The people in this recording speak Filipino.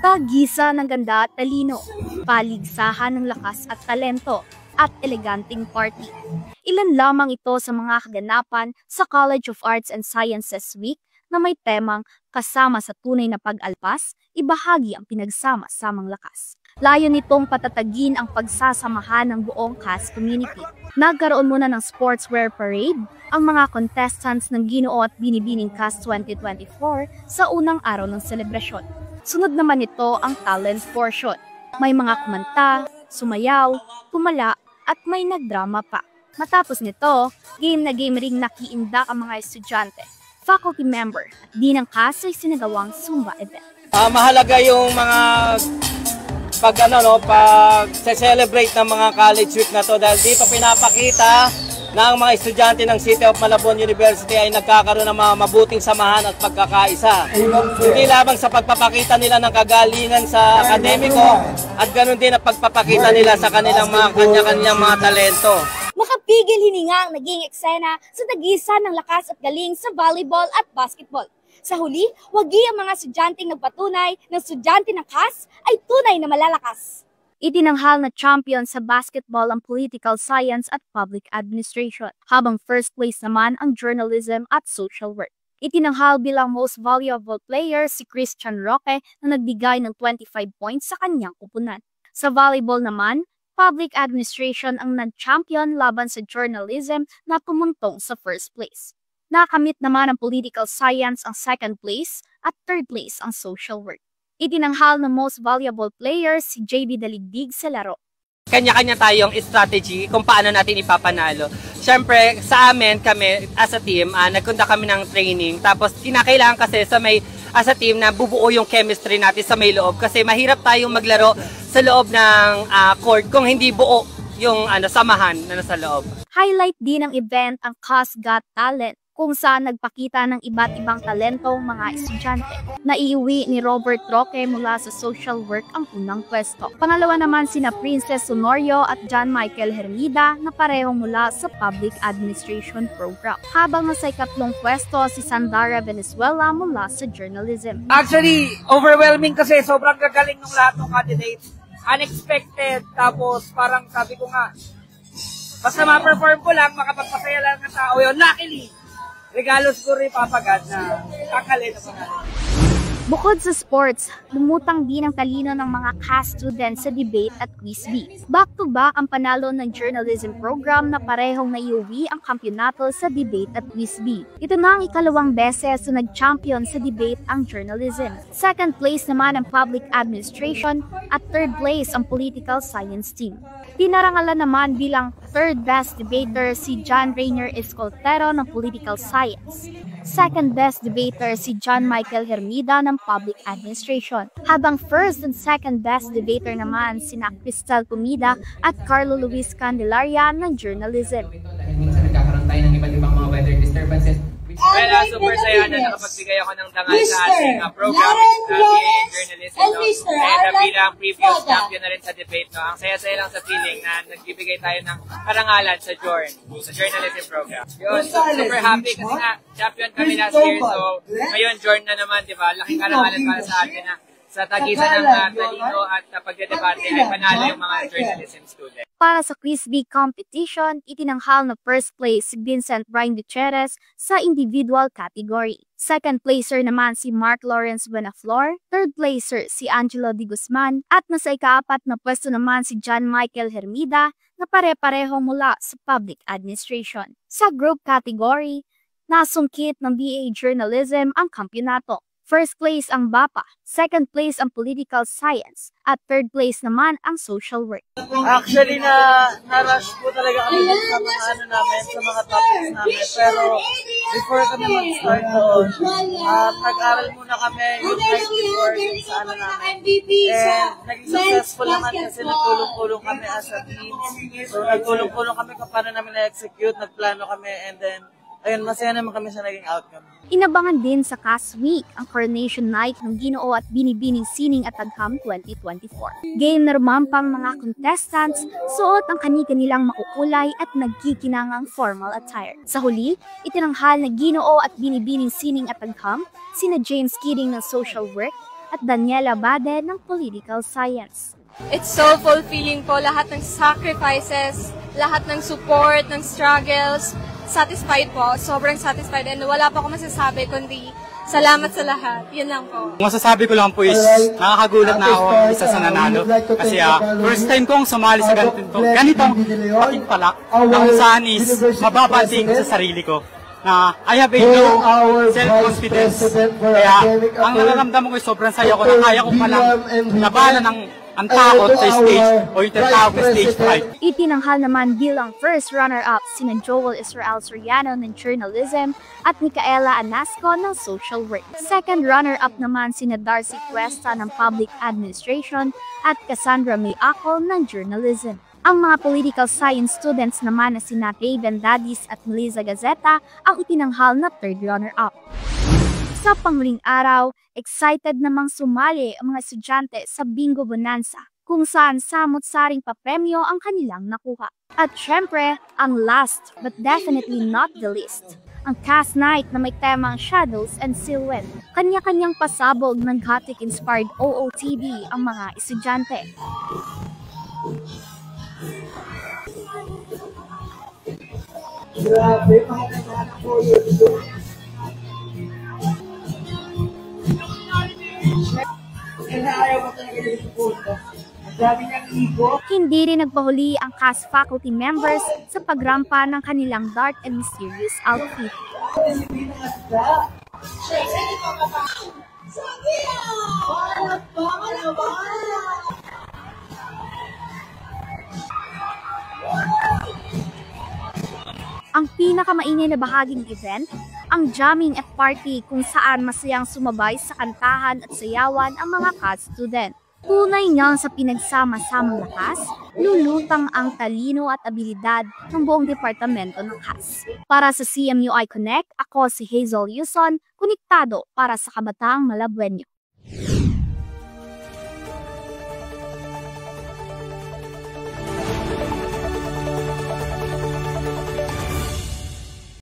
Tagisa ng ganda at talino, paligsahan ng lakas at talento, at eleganteng party. Ilan lamang ito sa mga kaganapan sa College of Arts and Sciences Week na may temang kasama sa tunay na pag-alpas, ibahagi ang pinagsama-samang lakas. Layo nitong patatagin ang pagsasamahan ng buong CAS community. Nagkaroon muna ng sportswear parade ang mga contestants ng Ginoo at Binibining CAS 2024 sa unang araw ng selebrasyon. Sunod naman ito ang talent portion. May mga kumanta, sumayaw, kumala, at may nagdrama pa. Matapos nito, game na game ring nakiindak ang mga estudyante, faculty member, at di ng CAS ay sinagawang Zumba event. Mahalaga yung mga pag-celebrate ng mga college week na to dahil dito pinapakita na ang mga estudyante ng City of Malabon University ay nagkakaroon ng mga mabuting samahan at pagkakaisa. Hindi lamang sa pagpapakita nila ng kagalingan sa akademiko at ganoon din ang pagpapakita nila sa kanilang mga kanya-kanyang mga talento. Makapigil hininga ang naging eksena sa tagisan ng lakas at galing sa volleyball at basketball. Sa huli, wagi ang mga estudyanteng nagpatunay na estudyante ng CAS ay tunay na malalakas. Itinanghal na champion sa basketball ang Political Science at Public Administration, habang first place naman ang Journalism at Social Work. Itinanghal bilang most valuable player si Christian Roque na nagbigay ng 25 points sa kanyang kupunan. Sa volleyball naman, Public Administration ang nag-champion laban sa Journalism na pumuntong sa first place. Nakamit naman ang Political Science ang second place at third place ang Social Work. Itinanghal na most valuable player si JB Daligdig sa laro. Kanya-kanya tayong strategy kung paano natin ipapanalo. Siyempre, sa amin, kami as a team, nagkunda kami ng training. Tapos, kinakailangan kasi as a team na bubuo yung chemistry natin sa may loob. Kasi mahirap tayong maglaro sa loob ng court kung hindi buo yung samahan na nasa loob. Highlight din ng event ang CAS Got Talent, kung saan nagpakita ng iba't ibang talentong mga estudyante. Naiuwi ni Robert Roque mula sa social work ang unang pwesto. Pangalawa naman sina Princess Sonorio at John Michael Hermida na parehong mula sa Public Administration Program. Habang nasa ikatlong pwesto si Sandara Venezuela mula sa Journalism. Actually, overwhelming kasi sobrang gagaling ng lahat ng candidates. Unexpected, tapos parang sabi ko nga, basta ma-perform ko lang, makapagpasaya lang ng tao yun. Luckily, regalo siguro ipapagad na kakalin na pangalan. Bukod sa sports, lumutang din ang talino ng mga CAS students sa debate at quiz bee. Back-to-back ang panalo ng journalism program na parehong naiuwi ang kampyonato sa debate at quiz bee. Ito na ang ikalawang beses na nag-champion sa debate ang journalism. Second place naman ang public administration at third place ang political science team. Pinarangalan naman bilang third best debater si John Rainier Escoltero ng Political Science. Second best debater si John Michael Hermida ng Public Administration. Habang first and second best debater naman sina Cristal Comida at Carlo Luis Candelaria ng Journalism. Dahil minsan nagkakaroon tayo ng iba't ibang mga weather disturbances. Well, super saya na nakapagbigay ako ng dangal sa ating program sa BA Journalism. And bilang previous champion na rin sa debate. Ang saya-saya lang sa feeling na nagbibigay tayo ng karangalan sa journalism program. Yun, super happy kasi nga champion kami last year. So ngayon, Jorn na naman, di ba? Laking karangalan para sa atin na sa tagisan ng talino at pagdedebate ay panalo yung mga journalism students. Para sa quiz bee competition, itinanghal na first place si Vincent Brian Gutierrez sa individual category. Second placer naman si Mark Lawrence Buenaflor, third placer si Angelo Di Guzman, at nasa ikaapat na pwesto naman si John Michael Hermida na pare-parehong mula sa public administration. Sa group category, nasungkit ng BA Journalism ang kampyonato. First place ang BAPA, second place ang Political Science, at third place naman ang Social Work. Actually, na-rush po talaga kami sa mga sa mga topics namin. Pero before kami mag-start doon, nag-aral muna kami yung night before yung sa namin. And naging successful naman kasi nagtulong-tulong kami as a team. So nagtulong-tulong kami kung paano namin na-execute, nagplano kami, and then ayun, masaya naman kami sa naging outcome. Inabangan din sa CAS Week ang Coronation Night ng Ginoo at Binibining Sining at Agham 2024. Game na rumampang mga contestants, suot ang kani-kanilang makukulay at nagkikinangang formal attire. Sa huli, itinanghal na Ginoo at Binibining Sining at Agham, sina James Kidding ng Social Work at Daniela Bade ng Political Science. It's so fulfilling po, lahat ng sacrifices, lahat ng support, ng struggles, satisfied po, sobrang satisfied, and wala pa ako masasabi kundi salamat sa lahat. Yun lang po. Masasabi ko lang po is nakakagulat na ako isa sa nanalo. Kasi first time kong sumali sa ganitong pakikpalak na kung saan is mababanting sa sarili ko na I have a low self-confidence. Kaya ang nararamdaman ko is sobrang saya ko na kaya ko palang nabala ng ang takot sa stage o yung tatawag na stage fright. Itinanghal naman bilang first runner-up sina Joel Israel Soriano ng Journalism at Micaela Anasco ng Social Work. Second runner-up naman sina Darcy Cuesta ng Public Administration at Cassandra May Acol ng Journalism. Ang mga political science students naman na sina Raven Dadis at Melissa Gazeta ang itinanghal na third runner-up. Sa panghuling araw, excited namang sumali ang mga estudyante sa Bingo Bonanza, kung saan samot-saring papremyo ang kanilang nakuha. At syempre, ang last but definitely not the least, ang cast night na may temang Shadows and Silhouette. Kanya-kanyang pasabog ng Gothic-inspired OOTD ang mga estudyante. Grabe, mahal po yun. Hindi rin nagpahuli ang cast faculty members sa pagrampa ng kanilang dark and mysterious outfit. Ang pinakamaingay na bahaging event, ang jamming at party kung saan masayang sumabay sa kantahan at sayawan ang mga CAS student. Tunay niyang sa pinagsama-samang lakas, lulutang ang talino at abilidad ng buong departamento ng CAS. Para sa CMUI Connect, ako si Hazel Yuson, konektado para sa Kabataang Malabueño.